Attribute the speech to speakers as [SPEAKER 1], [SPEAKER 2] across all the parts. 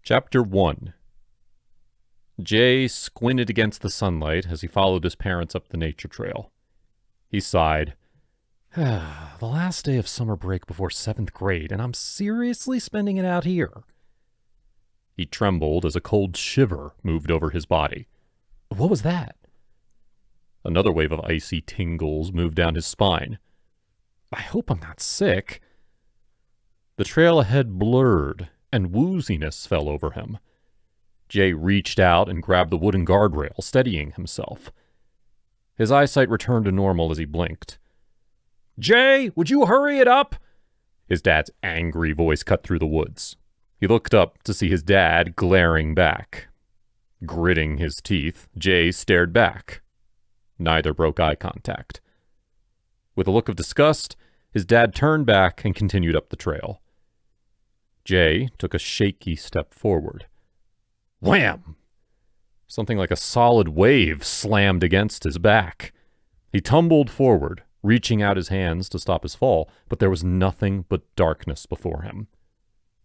[SPEAKER 1] Chapter 1. Jay squinted against the sunlight as he followed his parents up the nature trail. He sighed. The last day of summer break before 7th grade, and I'm seriously spending it out here. He trembled as a cold shiver moved over his body. What was that? Another wave of icy tingles moved down his spine. I hope I'm not sick. The trail ahead blurred, and wooziness fell over him. Jay reached out and grabbed the wooden guardrail, steadying himself. His eyesight returned to normal as he blinked. Jay, would you hurry it up? His dad's angry voice cut through the woods. He looked up to see his dad glaring back. Gritting his teeth, Jay stared back. Neither broke eye contact. With a look of disgust, his dad turned back and continued up the trail. Jay took a shaky step forward. Wham! Something like a solid wave slammed against his back. He tumbled forward, reaching out his hands to stop his fall, but there was nothing but darkness before him.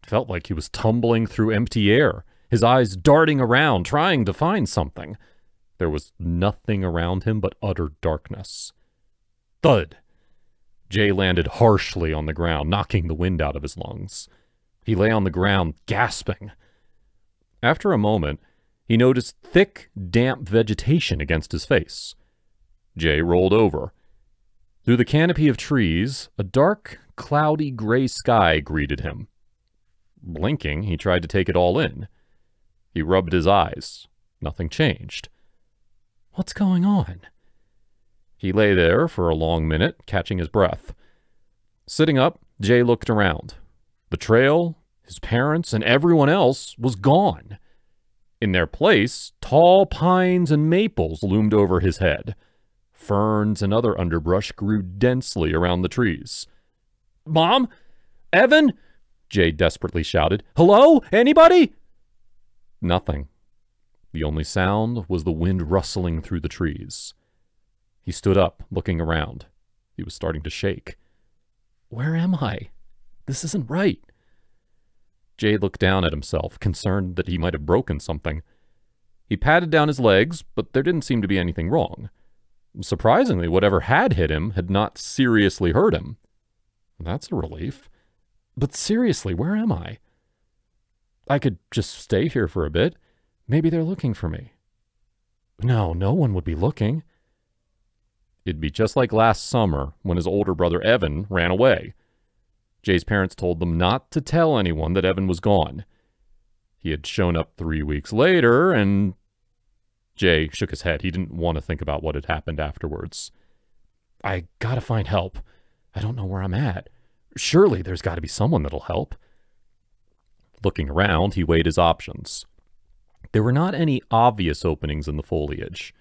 [SPEAKER 1] It felt like he was tumbling through empty air, his eyes darting around, trying to find something. There was nothing around him but utter darkness. Thud! Jay landed harshly on the ground, knocking the wind out of his lungs. He lay on the ground, gasping. After a moment, he noticed thick, damp vegetation against his face. Jay rolled over. Through the canopy of trees, a dark, cloudy gray sky greeted him. Blinking, he tried to take it all in. He rubbed his eyes. Nothing changed. What's going on? He lay there for a long minute, catching his breath. Sitting up, Jay looked around. The trail, his parents, and everyone else was gone. In their place, tall pines and maples loomed over his head. Ferns and other underbrush grew densely around the trees. Mom? Evan? Jay desperately shouted. Hello? Anybody? Nothing. The only sound was the wind rustling through the trees. He stood up, looking around. He was starting to shake. Where am I? This isn't right. Jay looked down at himself, concerned that he might have broken something. He patted down his legs, but there didn't seem to be anything wrong. Surprisingly, whatever had hit him had not seriously hurt him. That's a relief. But seriously, where am I? I could just stay here for a bit. Maybe they're looking for me. No, no one would be looking. It'd be just like last summer when his older brother Evan ran away. Jay's parents told them not to tell anyone that Evan was gone. He had shown up 3 weeks later, and Jay shook his head. He didn't want to think about what had happened afterwards. I gotta find help. I don't know where I'm at. Surely there's got to be someone that'll help. Looking around, he weighed his options. There were not any obvious openings in the foliage.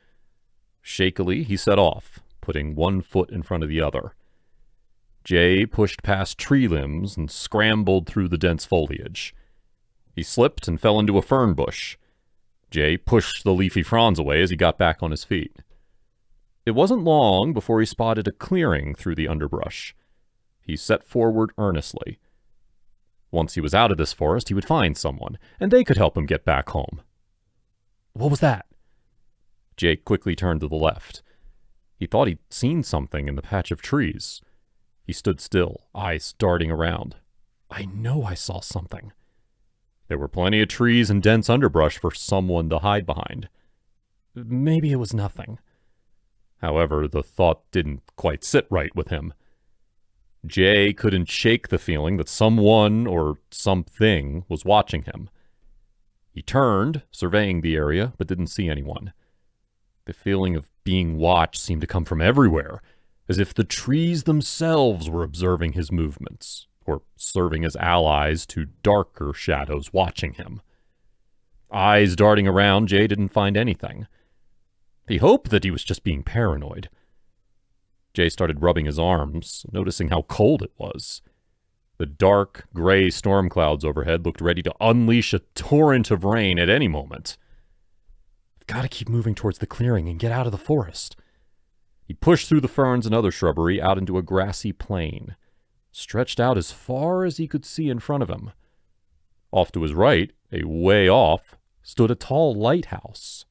[SPEAKER 1] Shakily, he set off, putting one foot in front of the other. Jay pushed past tree limbs and scrambled through the dense foliage. He slipped and fell into a fern bush. Jay pushed the leafy fronds away as he got back on his feet. It wasn't long before he spotted a clearing through the underbrush. He set forward earnestly. Once he was out of this forest, he would find someone, and they could help him get back home. What was that? Jay quickly turned to the left. He thought he'd seen something in the patch of trees. He stood still, eyes darting around. I know I saw something. There were plenty of trees and dense underbrush for someone to hide behind. Maybe it was nothing. However, the thought didn't quite sit right with him. Jay couldn't shake the feeling that someone or something was watching him. He turned, surveying the area, but didn't see anyone. The feeling of being watched seemed to come from everywhere, as if the trees themselves were observing his movements, or serving as allies to darker shadows watching him. Eyes darting around, Jay didn't find anything. He hoped that he was just being paranoid. Jay started rubbing his arms, noticing how cold it was. The dark, gray storm clouds overhead looked ready to unleash a torrent of rain at any moment. I've got to keep moving towards the clearing and get out of the forest. He pushed through the ferns and other shrubbery out into a grassy plain, stretched out as far as he could see in front of him. Off to his right, A way off stood a tall lighthouse.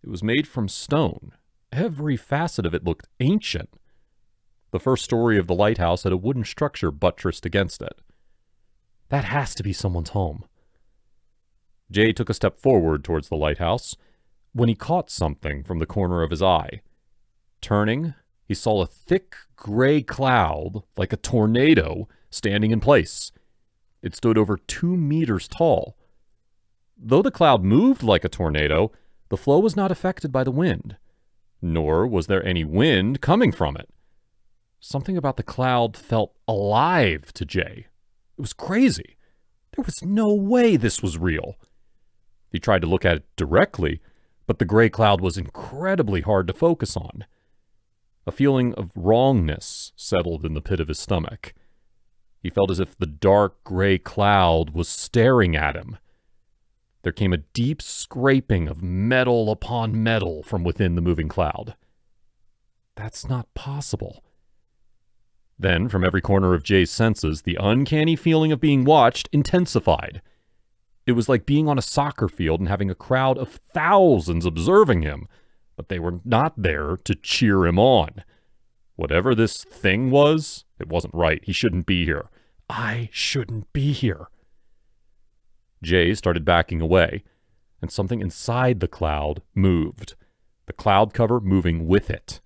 [SPEAKER 1] It was made from stone. Every facet of it looked ancient. The first story of the lighthouse had a wooden structure buttressed against it. That has to be someone's home. Jay took a step forward towards the lighthouse when he caught something from the corner of his eye. Turning, he saw a thick gray cloud, like a tornado, standing in place. It stood over 2 meters tall. Though the cloud moved like a tornado, the flow was not affected by the wind, nor was there any wind coming from it. Something about the cloud felt alive to Jay. It was crazy. There was no way this was real. He tried to look at it directly, but the gray cloud was incredibly hard to focus on. A feeling of wrongness settled in the pit of his stomach. He felt as if the dark gray cloud was staring at him. There came a deep scraping of metal upon metal from within the moving cloud. That's not possible. Then, from every corner of Jay's senses, the uncanny feeling of being watched intensified. It was like being on a soccer field and having a crowd of thousands observing him, but they were not there to cheer him on. Whatever this thing was, it wasn't right. He shouldn't be here. I shouldn't be here. Jay started backing away, and something inside the cloud moved, the cloud cover moving with it.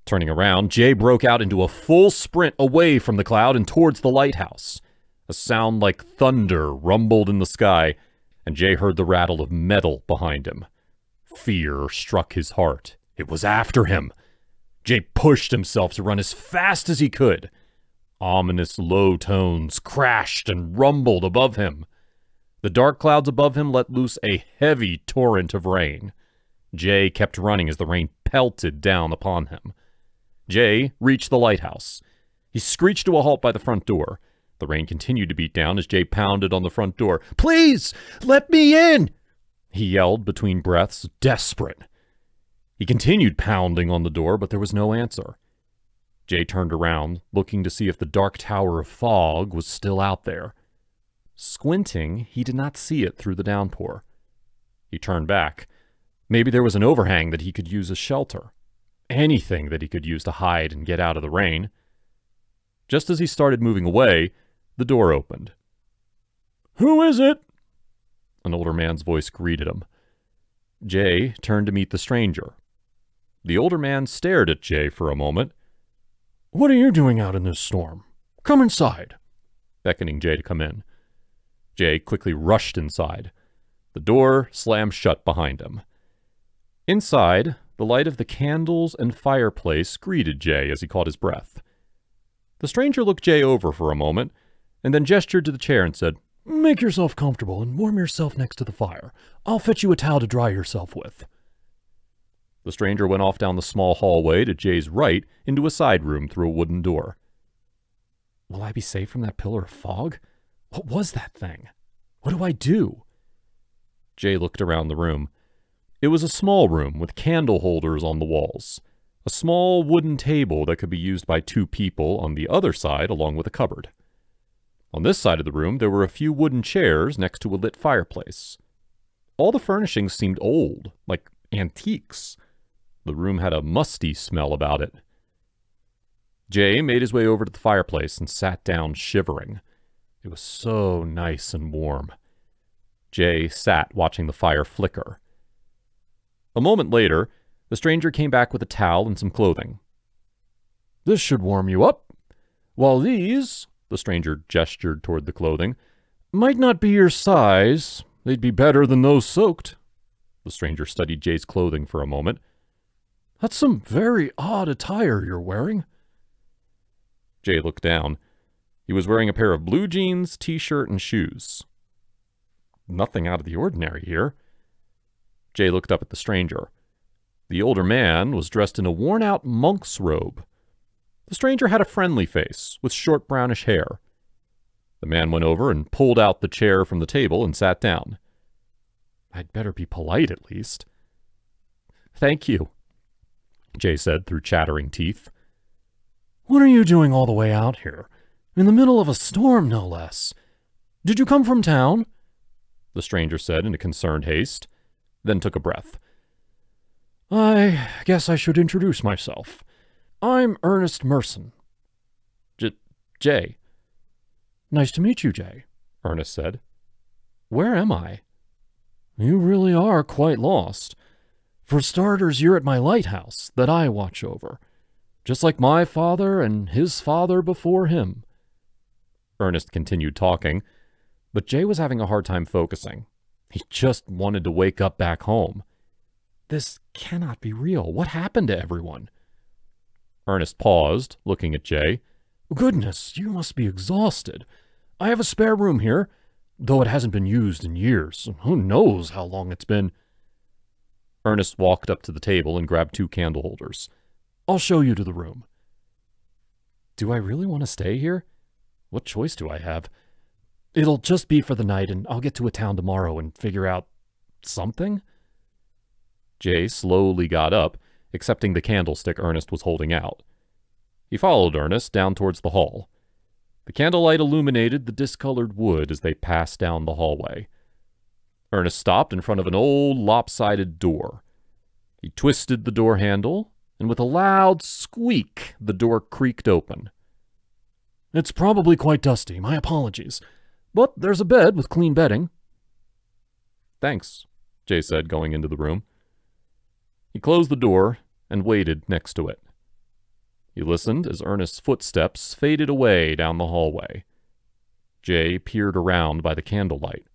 [SPEAKER 1] Turning around, Jay broke out into a full sprint away from the cloud and towards the lighthouse. A sound like thunder rumbled in the sky, and Jay heard the rattle of metal behind him. Fear struck his heart. It was after him. Jay pushed himself to run as fast as he could. Ominous low tones crashed and rumbled above him. The dark clouds above him let loose a heavy torrent of rain. Jay kept running as the rain pelted down upon him. Jay reached the lighthouse. He screeched to a halt by the front door. The rain continued to beat down as Jay pounded on the front door. "Please, let me in!" he yelled between breaths, desperate. He continued pounding on the door, but there was no answer. Jay turned around, looking to see if the dark tower of fog was still out there. Squinting, he did not see it through the downpour. He turned back. Maybe there was an overhang that he could use as shelter. Anything that he could use to hide and get out of the rain. Just as he started moving away, the door opened. "Who is it?" An older man's voice greeted him. Jay turned to meet the stranger. The older man stared at Jay for a moment. "What are you doing out in this storm? Come inside," beckoning Jay to come in. Jay quickly rushed inside. The door slammed shut behind him. Inside, the light of the candles and fireplace greeted Jay as he caught his breath. The stranger looked Jay over for a moment, and then gestured to the chair and said, "Make yourself comfortable and warm yourself next to the fire. I'll fetch you a towel to dry yourself with." The stranger went off down the small hallway to Jay's right into a side room through a wooden door. Will I be safe from that pillar of fog? What was that thing? What do I do? Jay looked around the room. It was a small room with candle holders on the walls. A small wooden table that could be used by 2 people on the other side, along with a cupboard. On this side of the room, there were a few wooden chairs next to a lit fireplace. All the furnishings seemed old, like antiques. The room had a musty smell about it. Jay made his way over to the fireplace and sat down shivering. It was so nice and warm. Jay sat watching the fire flicker. A moment later, the stranger came back with a towel and some clothing. "This should warm you up. While these," the stranger gestured toward the clothing, "might not be your size, they'd be better than those soaked." The stranger studied Jay's clothing for a moment. "That's some very odd attire you're wearing." Jay looked down. He was wearing a pair of blue jeans, t-shirt, and shoes. Nothing out of the ordinary here. Jay looked up at the stranger. The older man was dressed in a worn-out monk's robe. The stranger had a friendly face, with short brownish hair. The man went over and pulled out the chair from the table and sat down. I'd better be polite at least. "Thank you," Jay said through chattering teeth. "What are you doing all the way out here? In the middle of a storm, no less. Did you come from town?" the stranger said in a concerned haste, then took a breath. I guess I should introduce myself. I'm Ernest Merson. Jay. Nice to meet you, Jay, Ernest said. Where am I? You really are quite lost. For starters, you're at my lighthouse that I watch over, just like my father and his father before him. Ernest continued talking, but Jay was having a hard time focusing. He just wanted to wake up back home. This cannot be real. What happened to everyone? Ernest paused, looking at Jay. Goodness, you must be exhausted. I have a spare room here, though it hasn't been used in years. Who knows how long it's been? Ernest walked up to the table and grabbed 2 candle holders. I'll show you to the room. Do I really want to stay here? What choice do I have? It'll just be for the night, and I'll get to a town tomorrow and figure out something? Jay slowly got up, accepting the candlestick Ernest was holding out. He followed Ernest down towards the hall. The candlelight illuminated the discolored wood as they passed down the hallway. Ernest stopped in front of an old, lopsided door. He twisted the door handle, and with a loud squeak, the door creaked open. It's probably quite dusty, my apologies. But there's a bed with clean bedding. Thanks, Jay said, going into the room. He closed the door and waited next to it. He listened as Ernest's footsteps faded away down the hallway. Jay peered around by the candlelight.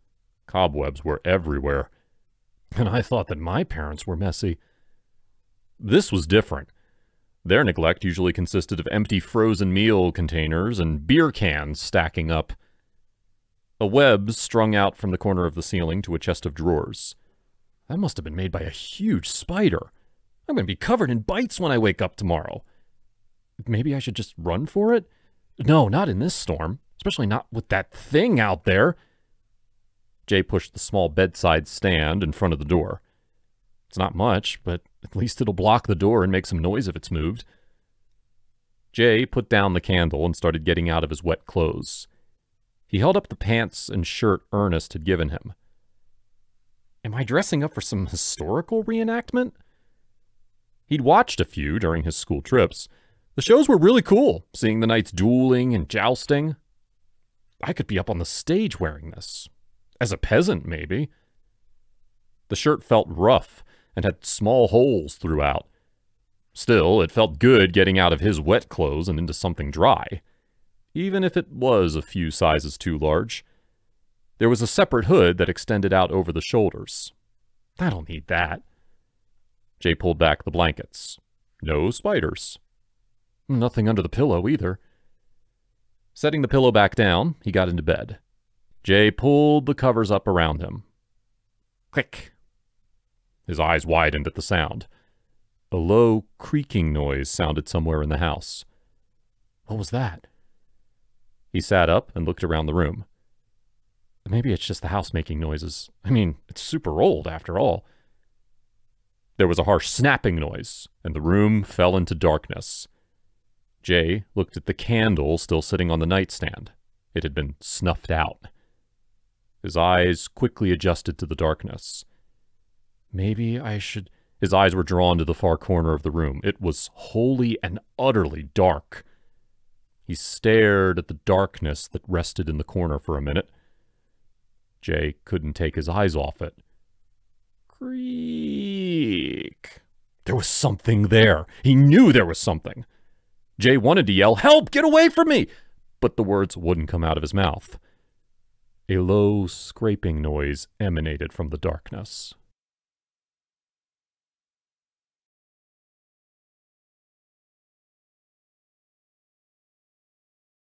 [SPEAKER 1] Cobwebs were everywhere. And I thought that my parents were messy. This was different. Their neglect usually consisted of empty frozen meal containers and beer cans stacking up. A web strung out from the corner of the ceiling to a chest of drawers. That must have been made by a huge spider. I'm going to be covered in bites when I wake up tomorrow. Maybe I should just run for it? No, not in this storm. Especially not with that thing out there. Jay pushed the small bedside stand in front of the door. It's not much, but at least it'll block the door and make some noise if it's moved. Jay put down the candle and started getting out of his wet clothes. He held up the pants and shirt Ernest had given him. Am I dressing up for some historical reenactment? He'd watched a few during his school trips. The shows were really cool, seeing the knights dueling and jousting. I could be up on the stage wearing this. As a peasant, maybe. The shirt felt rough and had small holes throughout. Still, it felt good getting out of his wet clothes and into something dry, even if it was a few sizes too large. There was a separate hood that extended out over the shoulders. I don't need that. Jay pulled back the blankets. No spiders. Nothing under the pillow either. Setting the pillow back down, he got into bed. Jay pulled the covers up around him. Click. His eyes widened at the sound. A low, creaking noise sounded somewhere in the house. What was that? He sat up and looked around the room. Maybe it's just the house making noises. I mean, it's super old after all. There was a harsh snapping noise, and the room fell into darkness. Jay looked at the candle still sitting on the nightstand. It had been snuffed out. His eyes quickly adjusted to the darkness. Maybe I should... His eyes were drawn to the far corner of the room. It was wholly and utterly dark. He stared at the darkness that rested in the corner for a minute. Jay couldn't take his eyes off it. Creak. There was something there. He knew there was something. Jay wanted to yell, "Help! Get away from me!" But the words wouldn't come out of his mouth. A low, scraping noise emanated from the darkness.